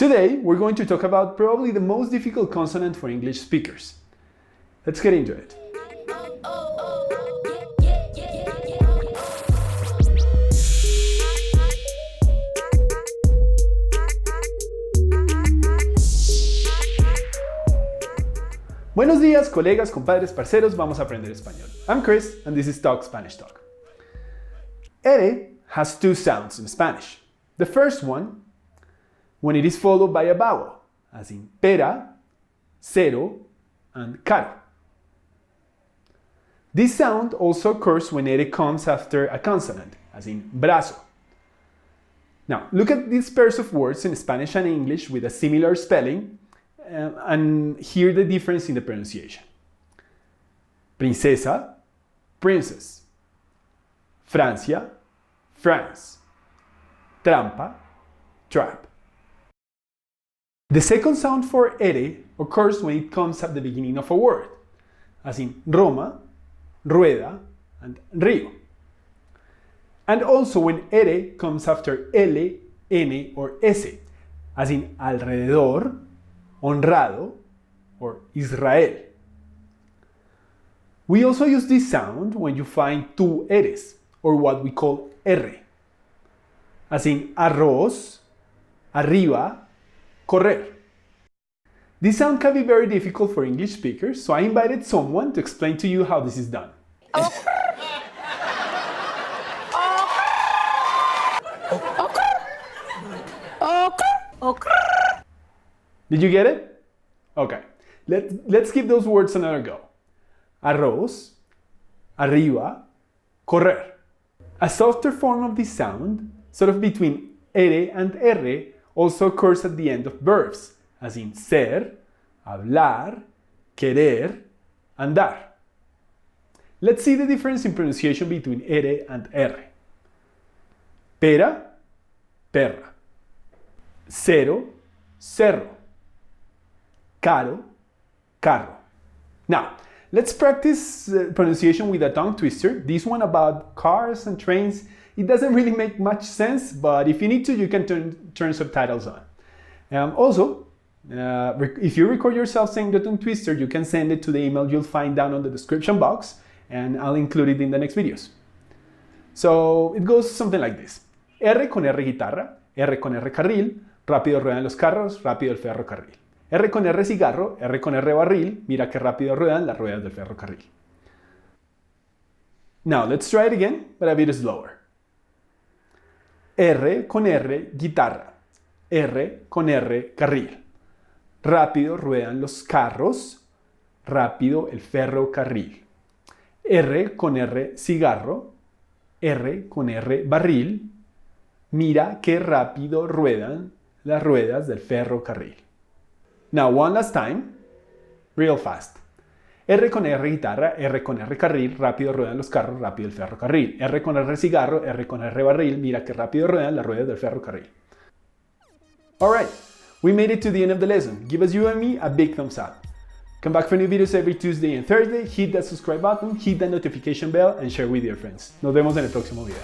Today, we're going to talk about probably the most difficult consonant for English speakers. Let's get into it. Buenos días, colegas, compadres, parceros, vamos a aprender español. I'm Chris, and this is Talk Spanish Talk. Erre has two sounds in Spanish. The first one, when it is followed by a vowel, as in pera, cero, and caro. This sound also occurs when Erre comes after a consonant, as in brazo. Now, look at these pairs of words in Spanish and English with a similar spelling, and hear the difference in the pronunciation. Princesa, princess. Francia, France. Trampa, trap. The second sound for Erre occurs when it comes at the beginning of a word, as in Roma, rueda, and río. And also when Erre comes after L, N, or S, as in alrededor, honrado, or Israel. We also use this sound when you find two R's, or what we call Erre, as in arroz, arriba, correr. This sound can be very difficult for English speakers, so I invited someone to explain to you how this is done. Did you get it? Okay, let's give those words another go. Arroz, arriba, correr. A softer form of this sound, sort of between Erre and Erre, also occurs at the end of verbs, as in ser, hablar, querer, andar. Let's see the difference in pronunciation between Erre and Erre. Pera, perra. Cero, cerro. Caro, carro. Now, let's practice pronunciation with a tongue twister. This one about cars and trains. It doesn't really make much sense, but if you need to, you can turn subtitles on. Also, if you record yourself saying the tongue twister, you can send it to the email you'll find down on the description box, and I'll include it in the next videos. So it goes something like this. Erre con Erre guitarra, Erre con Erre carril, rápido ruedan los carros, rápido el ferrocarril. Erre con Erre cigarro, Erre con Erre barril, mira que rápido ruedan las ruedas del ferrocarril. Now let's try it again, but a bit slower. Erre con Erre guitarra, Erre con Erre carril. Rápido ruedan los carros, rápido el ferrocarril. Erre con Erre cigarro, Erre con Erre barril, mira que rápido ruedan las ruedas del ferrocarril. Now one last time, real fast. Erre con Erre guitarra, Erre con Erre carril, rápido ruedan los carros, rápido el ferrocarril. Erre con Erre cigarro, Erre con Erre barril, mira que rápido ruedan las ruedas del ferrocarril. Alright, we made it to the end of the lesson. Give us, you and me, a big thumbs up. Come back for new videos every Tuesday and Thursday. Hit that subscribe button, hit that notification bell, and share with your friends. Nos vemos en el próximo video.